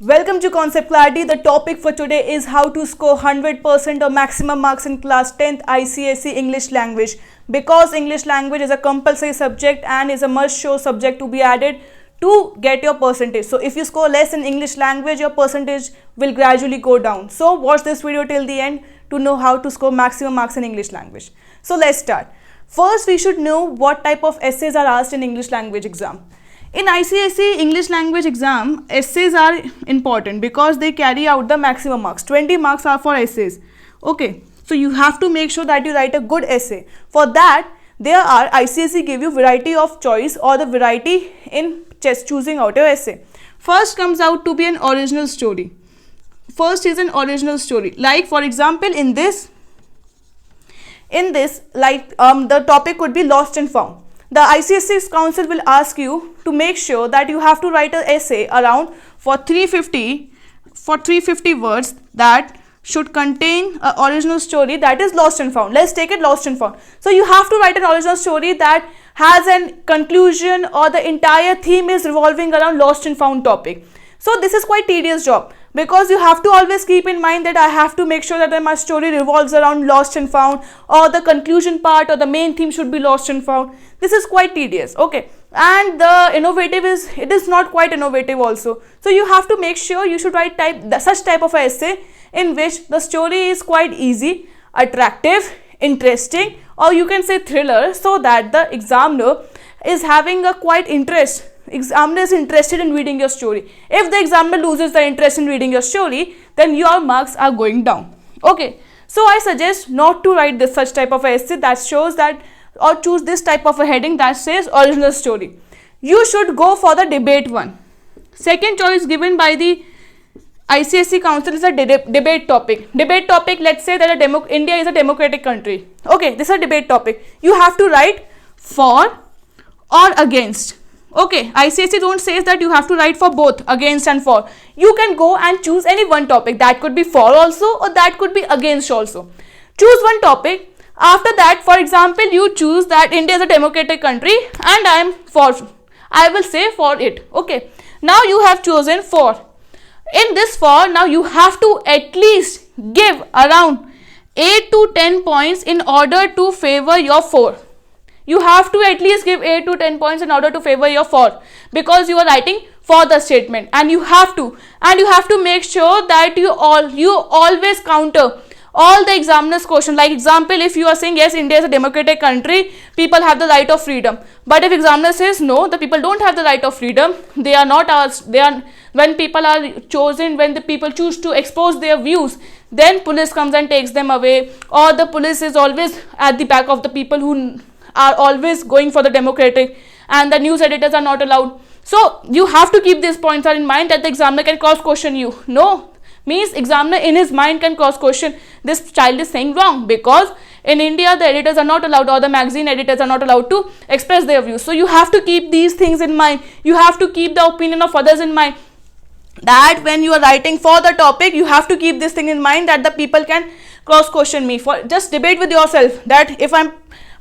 Welcome to Concept Clarity. The topic for today is how to score 100% or maximum marks in class 10th ICSE English language. Because English language is a compulsory subject and is a must-show subject to be added to get your percentage. So if you score less in English language, your percentage will gradually go down. So watch this video till the end to know how to score maximum marks in English language. So let's start. First, we should know what type of essays are asked in English language exam. In ICSE English language exam, essays are important because they carry out the maximum marks. 20 marks are for essays. Okay, so you have to make sure that you write a good essay. For that, ICSE give you variety of choice or the variety in choosing out your essay. First comes out to be an original story. First is an original story. Like for example, in this, the topic could be lost and found. The ICSE Council will ask you to make sure that you have to write an essay around for 350 words that should contain an original story that is lost and found. Let's take it lost and found. So you have to write an original story that has a conclusion or the entire theme is revolving around lost and found topic. So this is quite tedious job because you have to always keep in mind that I have to make sure that my story revolves around lost and found, or the conclusion part or the main theme should be lost and found. This is quite tedious, okay, and the innovative it is not quite innovative also. So you have to make sure you should write such type of essay in which the story is quite easy, attractive, interesting, or you can say thriller, so that the examiner is having a quite interest. Examiner is interested in reading your story. If the examiner loses the interest in reading your story, then your marks are going down. Okay, so I suggest not to write such type of essay that shows that, or choose this type of a heading that says original story. You should go for the debate one. Second choice given by the ICSE Council is a debate topic. Debate topic, let's say that India is a democratic country. Okay, this is a debate topic. You have to write for or against. Okay, ICSE don't say that you have to write for both, against and for. You can go and choose any one topic. That could be for also, or that could be against also. Choose one topic. After that, for example, you choose that India is a democratic country and I will say for it. Okay, now you have chosen for. In this for, now you have to at least give around 8 to 10 points in order to favor your for. You have to at least give 8 to 10 points in order to favor your for, because you are writing for the statement, and you have to make sure that you always counter all the examiner's question. Like example, if you are saying yes, India is a democratic country, people have the right of freedom, but if examiner says no, the people don't have the right of freedom, they are not asked, when the people choose to expose their views, then police comes and takes them away, or the police is always at the back of the people who are always going for the democratic, and the news editors are not allowed. So you have to keep these points in mind that the examiner can cross question you. No means examiner in his mind can cross question, this child is saying wrong, because in India the editors are not allowed, or the magazine editors are not allowed to express their views. So you have to keep these things in mind. You have to keep the opinion of others in mind, that when you are writing for the topic, you have to keep this thing in mind that the people can cross question me. For just debate with yourself that if I'm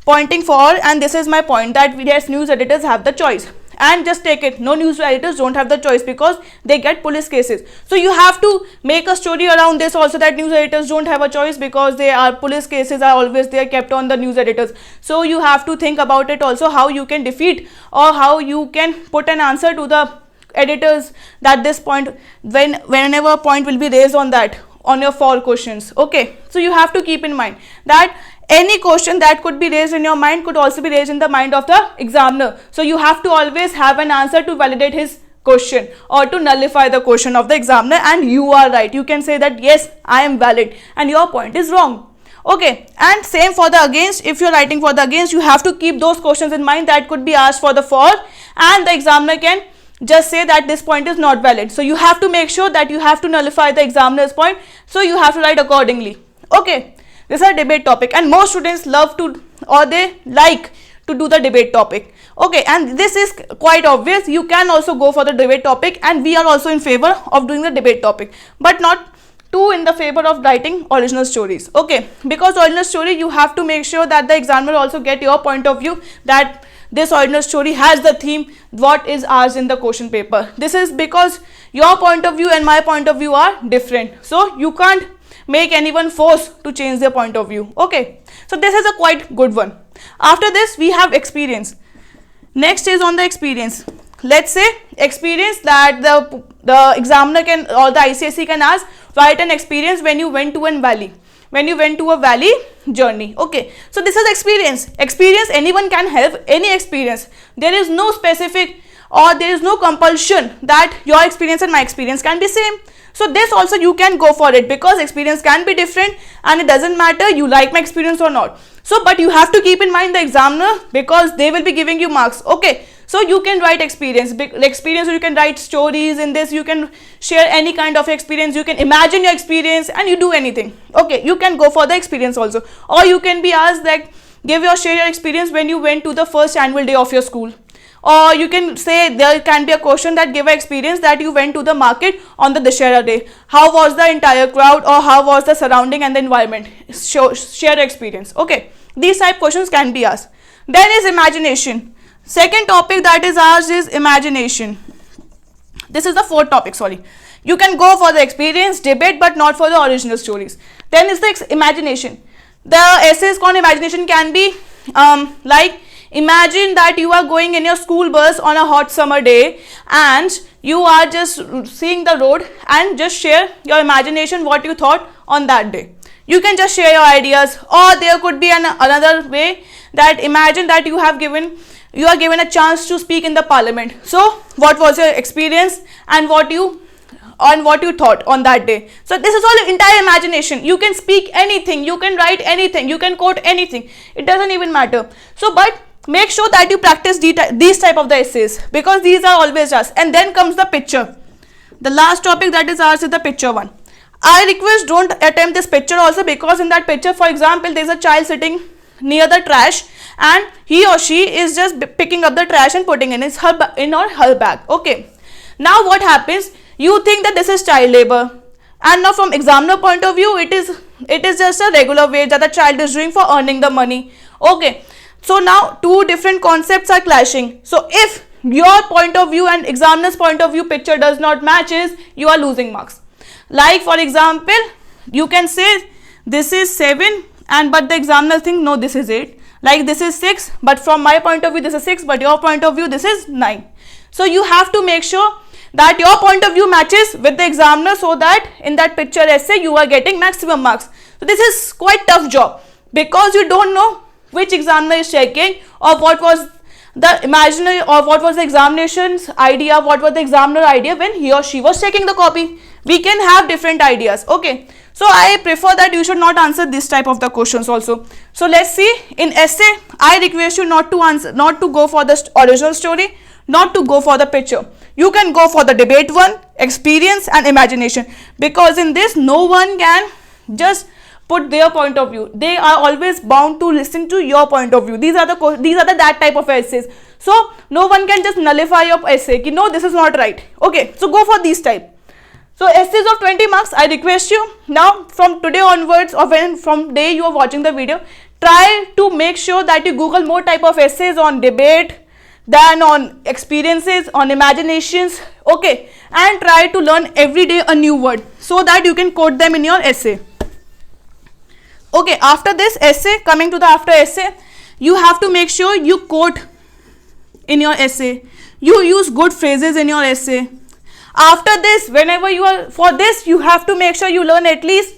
pointing for and this is my point, that yes, news editors have the choice, and just take it, no, news editors don't have the choice because they get police cases. So you have to make a story around this also, that news editors don't have a choice because police cases are always there kept on the news editors. So you have to think about it also, how you can defeat or how you can put an answer to the editors, that this point, whenever a point will be raised on that, on your for questions. Okay, so you have to keep in mind that any question that could be raised in your mind could also be raised in the mind of the examiner. So you have to always have an answer to validate his question or to nullify the question of the examiner, and you are right. You can say that yes, I am valid and your point is wrong. Okay, and same for the against. If you are writing for the against, you have to keep those questions in mind that could be asked for the for, and the examiner can just say that this point is not valid. So you have to make sure that you have to nullify the examiner's point. So you have to write accordingly. Okay. This is a debate topic, and most students love to, or they like to do the debate topic. Okay, and this is quite obvious. You can also go for the debate topic, and we are also in favor of doing the debate topic, but not too in the favor of writing original stories. Okay, because original story, you have to make sure that the examiner also get your point of view, that this original story has the theme what is asked in the question paper. This is because your point of view and my point of view are different, so you can't make anyone force to change their point of view. Okay, so this is a quite good one. After this we have experience. Next is on the experience. Let's say experience that the examiner can or the ICSE can ask, write an experience when you went to a valley, when you went to a valley journey. Okay, so this is experience. Experience, anyone can have any experience. There is no specific or there is no compulsion that your experience and my experience can be same. So this also you can go for it, because experience can be different and it doesn't matter you like my experience or not. So but you have to keep in mind the examiner, because they will be giving you marks. Okay, so you can write experience, you can write stories in this, you can share any kind of experience, you can imagine your experience and you do anything. Okay, you can go for the experience also. Or you can be asked that share your experience when you went to the first annual day of your school. Or you can say there can be a question that give an experience that you went to the market on the Dussehra day. How was the entire crowd, or how was the surrounding and the environment? Share experience. Okay, these type questions can be asked. Then is imagination. Second topic that is asked is imagination. This is the fourth topic, sorry. You can go for the experience, debate, but not for the original stories. Then is the imagination. The essays on imagination can be like, imagine that you are going in your school bus on a hot summer day and you are just seeing the road, and just share your imagination what you thought on that day. You can just share your ideas. Or there could be another way, that imagine that you are given a chance to speak in the parliament. So what was your experience and what you thought on that day. So this is all entire imagination. You can speak anything, you can write anything, you can quote anything, it doesn't even matter. So but make sure that you practice these type of the essays, because these are always asked. And then comes the picture. The last topic that is asked is the picture one. I request don't attempt this picture also, because in that picture, for example, there is a child sitting near the trash and he or she is just picking up the trash and putting in her bag. Okay, now what happens, you think that this is child labor, and now from examiner point of view it is just a regular wage that the child is doing for earning the money. Okay, so now two different concepts are clashing. So if your point of view and examiner's point of view picture does not matches, you are losing marks. Like for example, you can say this is 7 but the examiner think no, this is 8. Like this is 6, but from my point of view this is 6, but your point of view this is 9. So you have to make sure that your point of view matches with the examiner, so that in that picture essay you are getting maximum marks. So this is quite tough job, because you don't know which examiner is checking, or what was the imaginary, or what was the examination's idea, what was the examiner idea when he or she was checking the copy. We can have different ideas. Okay, so I prefer that you should not answer this type of the questions also. So let's see, in essay I request you not to go for the original story, not to go for the picture. You can go for the debate one, experience and imagination, because in this no one can just put their point of view. They are always bound to listen to your point of view. These are that type of essays. So no one can just nullify your essay ki no, this is not right. Okay, so go for these type. So essays of 20 marks, I request you now from today onwards, or from day you are watching the video, try to make sure that you Google more type of essays on debate, than on experiences, on imaginations. Okay, and try to learn every day a new word, so that you can quote them in your essay. Okay, after this essay, coming to the after essay, you have to make sure you quote in your essay. You use good phrases in your essay. After this, whenever you are, for this you have to make sure you learn at least,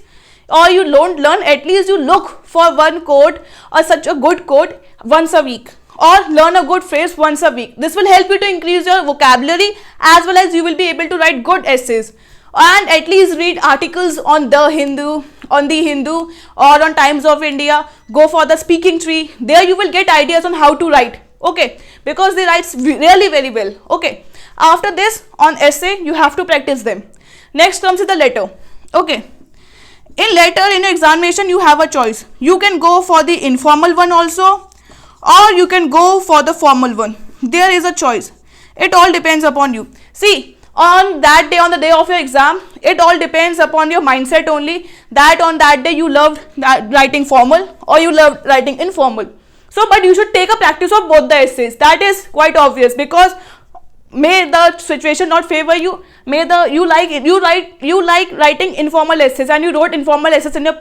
or you don't learn, at least you look for one quote or such a good quote once a week, or learn a good phrase once a week. This will help you to increase your vocabulary, as well as you will be able to write good essays. And at least read articles on The Hindu, or on Times of India. Go for the speaking tree. There you will get ideas on how to write. Okay, because they write really very well. Okay, after this, on essay you have to practice them. Next comes the letter. Okay, in letter, in examination you have a choice. You can go for the informal one also, or you can go for the formal one. There is a choice. It all depends upon you. See, on that day, on the day of your exam, it all depends upon your mindset only, that on that day you loved writing formal or you loved writing informal. So but you should take a practice of both the essays. That is quite obvious, because may the situation not favor you, may the you like writing informal essays, and you wrote informal essays in your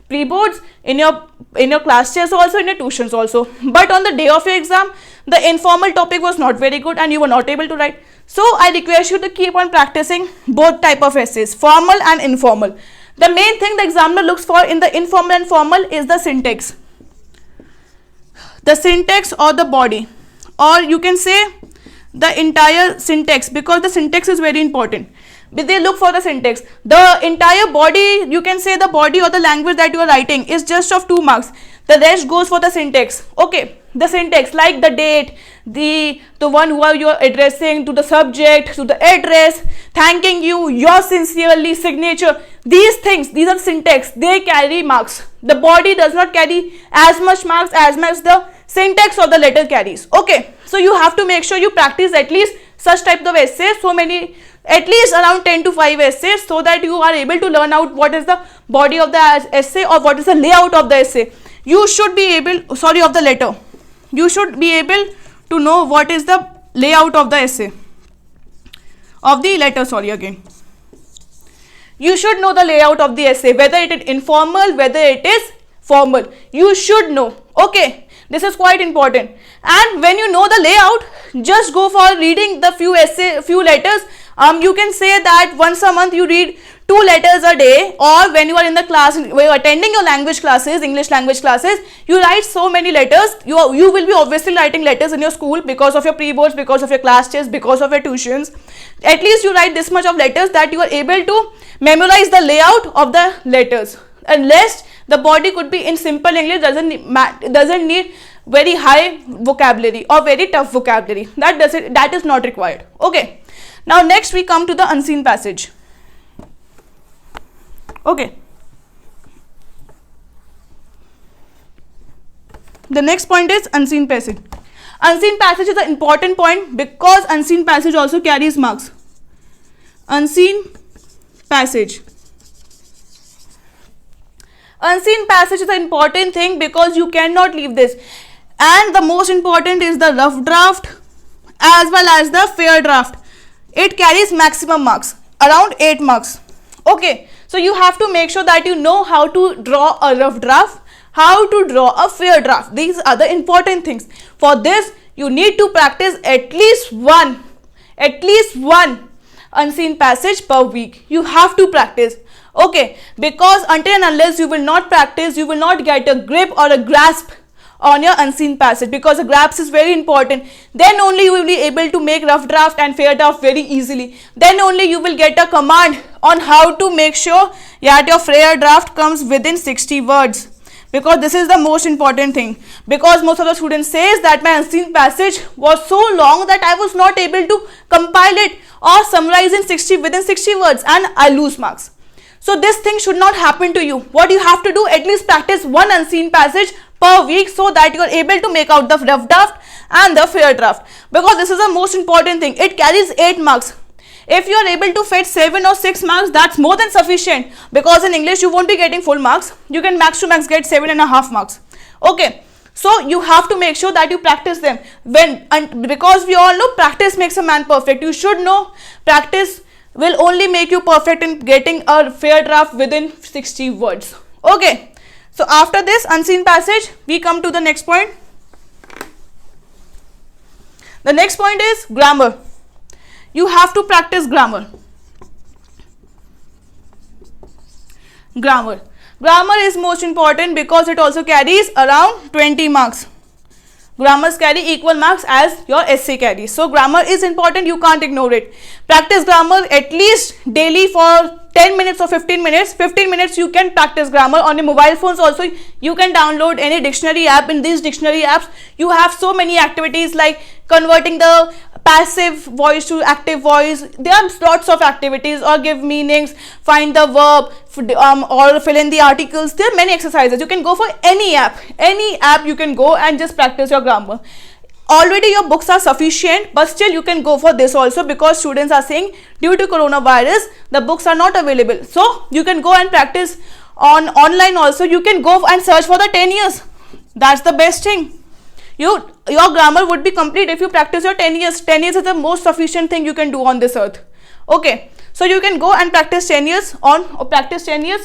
pre-boards, in your class tests also, in your tuitions also, but on the day of your exam the informal topic was not very good and you were not able to write. So I request you to keep on practicing both type of essays, formal and informal. The main thing the examiner looks for in the informal and formal is the syntax or the body, or you can say the entire syntax, because the syntax is very important. But they look for the syntax. The entire body, you can say the body or the language that you are writing is just of 2 marks. The rest goes for the syntax. Okay, the syntax like the date, the one who are you are addressing, to the subject, to the address, thanking you, yours sincerely, signature. These things, these are syntax. They carry marks. The body does not carry as much marks as much the syntax or the letter carries. Okay, so you have to make sure you practice at least such type of essays, so many, at least around 10 to 5 essays, so that you are able to learn out what is the body of the essay or what is the layout of the essay. You should be able, of the letter. You should be able to know what is the layout of the essay, of the letter, You should know the layout of the essay, whether it is informal, whether it is formal. You should know. Okay, this is quite important. And when you know the layout, just go for reading the few letters. You can say that once a month you read 2 letters a day, or when you are in the class, when you are attending your language classes, English language classes, you write so many letters. You will be obviously writing letters in your school because of your pre-boards, because of your class tests, because of your tuitions. At least you write this much of letters that you are able to memorize the layout of the letters. Unless the body could be in simple English, doesn't need very high vocabulary or very tough vocabulary. That is not required. Okay. Now next we come to the unseen passage. Okay. The next point is unseen passage. Unseen passage is an important point because unseen passage also carries marks. Unseen passage. Unseen passage is an important thing because you cannot leave this. And the most important is the rough draft as well as the fair draft. It carries maximum marks, around 8 marks. Okay, so you have to make sure that you know how to draw a rough draft, how to draw a fair draft. These are the important things. For this, you need to practice at least one unseen passage per week. You have to practice. Okay, because until and unless you will not practice, you will not get a grip or a grasp on your unseen passage, because the grasp is very important. Then only you will be able to make rough draft and fair draft very easily. Then only you will get a command on how to make sure that your fair draft comes within 60 words. Because this is the most important thing. Because most of the students says that my unseen passage was so long that I was not able to compile it or summarize in within 60 words, and I lose marks. So this thing should not happen to you. What you have to do, at least practice one unseen passage per week so that you are able to make out the rough draft and the fair draft. Because this is the most important thing. It carries 8 marks. If you are able to fetch 7 or 6 marks, that's more than sufficient. Because in English, you won't be getting full marks. You can max to max get 7.5 marks. Okay. So you have to make sure that you practice them. Because we all know practice makes a man perfect. You should know practice will only make you perfect in getting a fair draft within 60 words. Okay. So after this unseen passage, we come to the next point. The next point is grammar. You have to practice grammar. Grammar. Grammar is most important because it also carries around 20 marks. Grammars carry equal marks as your essay carries. So grammar is important, you can't ignore it. Practice grammar at least daily for 10 minutes or 15 minutes. 15 minutes you can practice grammar. On your mobile phones also you can download any dictionary app. In these dictionary apps you have so many activities like converting the passive voice to active voice. There are lots of activities, or give meanings, find the verb, or fill in the articles. There are many exercises. You can go for any app you can go and just practice your grammar. Already your books are sufficient, but still you can go for this also, because students are saying due to coronavirus the books are not available. So you can go and practice on online also. You can go and search for the 10 years. That's the best thing. Your grammar would be complete if you practice your 10 years. 10 years is the most sufficient thing you can do on this earth. Okay, so you can go and practice 10 years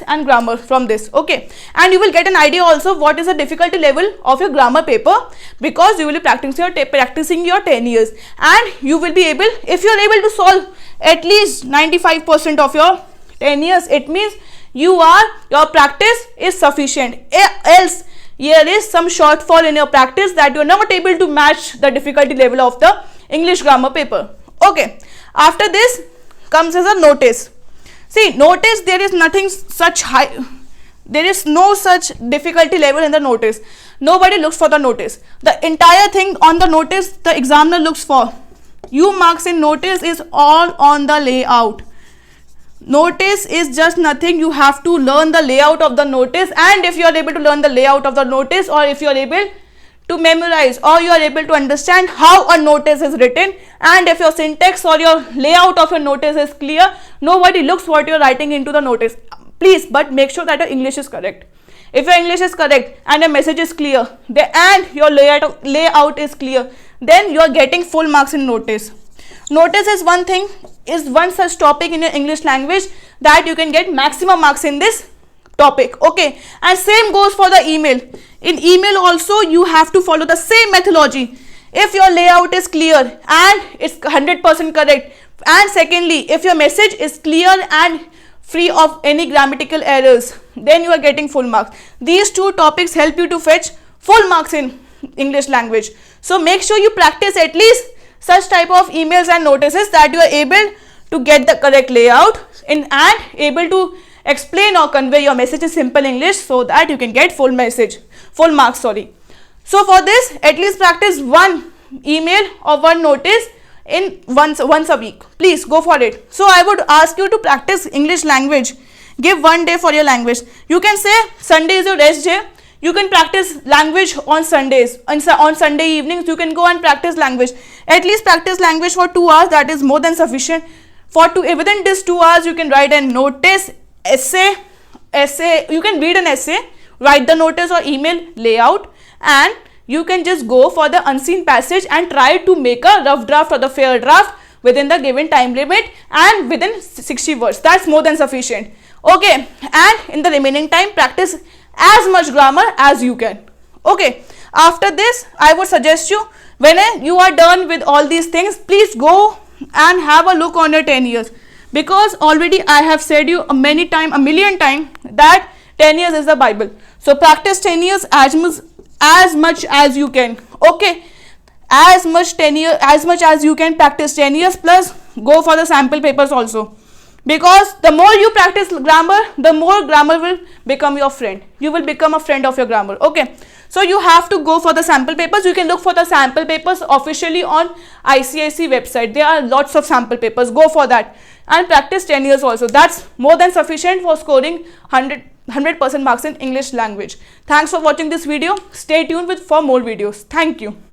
and grammar from this. Okay, and you will get an idea also what is the difficulty level of your grammar paper, because you will be practicing your 10 years, and you will be able, if you are able to solve at least 95% of your 10 years, it means your practice is sufficient. Else there is some shortfall in your practice that you are not able to match the difficulty level of the English grammar paper. Okay, after this comes as a notice. See, notice, there is nothing such high, there is no such difficulty level in the notice. Nobody looks for the notice. The entire thing on the notice the examiner looks for. You marks in notice is all on the layout. Notice is just nothing. You have to learn the layout of the notice, and if you are able to learn the layout of the notice, or if you are able to memorize, or you are able to understand how a notice is written, and if your syntax or your layout of your notice is clear, nobody looks what you are writing into the notice. Please, but make sure that your English is correct. If your English is correct and your message is clear, and your layout is clear, then you are getting full marks in notice. Notice is one such topic in your English language that you can get maximum marks in this topic. Okay, and same goes for the email. In email also you have to follow the same methodology. If your layout is clear and it's 100% correct, and secondly, if your message is clear and free of any grammatical errors, then you are getting full marks. These two topics help you to fetch full marks in English language. So make sure you practice at least such type of emails and notices that you are able to get the correct layout and able to explain or convey your message in simple English, so that you can get full marks. So for this, at least practice one email or one notice in once a week. Please go for it. So I would ask you to practice English language. Give one day for your language. You can say Sunday is your rest day. You can practice language on Sundays. On Sunday evenings, you can go and practice language. At least practice language for 2 hours. That is more than sufficient. Within this 2 hours, you can write a notice, essay. You can read an essay, write the notice or email layout, and you can just go for the unseen passage and try to make a rough draft or the fair draft within the given time limit and within 60 words. That's more than sufficient. Okay, and in the remaining time, practice as much grammar as you can. Okay, after this, I would suggest you, when you are done with all these things, please go and have a look on your 10 years, because already I have said you a million times that 10 years is the Bible. So practice 10 years as much as you can. Okay, as much as you can practice 10 years, plus go for the sample papers also, because the more you practice grammar, the more grammar will become your friend. You will become a friend of your grammar. Okay, so you have to go for the sample papers. You can look for the sample papers officially on ICIC website. There are lots of sample papers. Go for that and practice 10 years also. That's more than sufficient for scoring 100% marks in English language. Thanks for watching this video. Stay tuned for more videos. Thank you.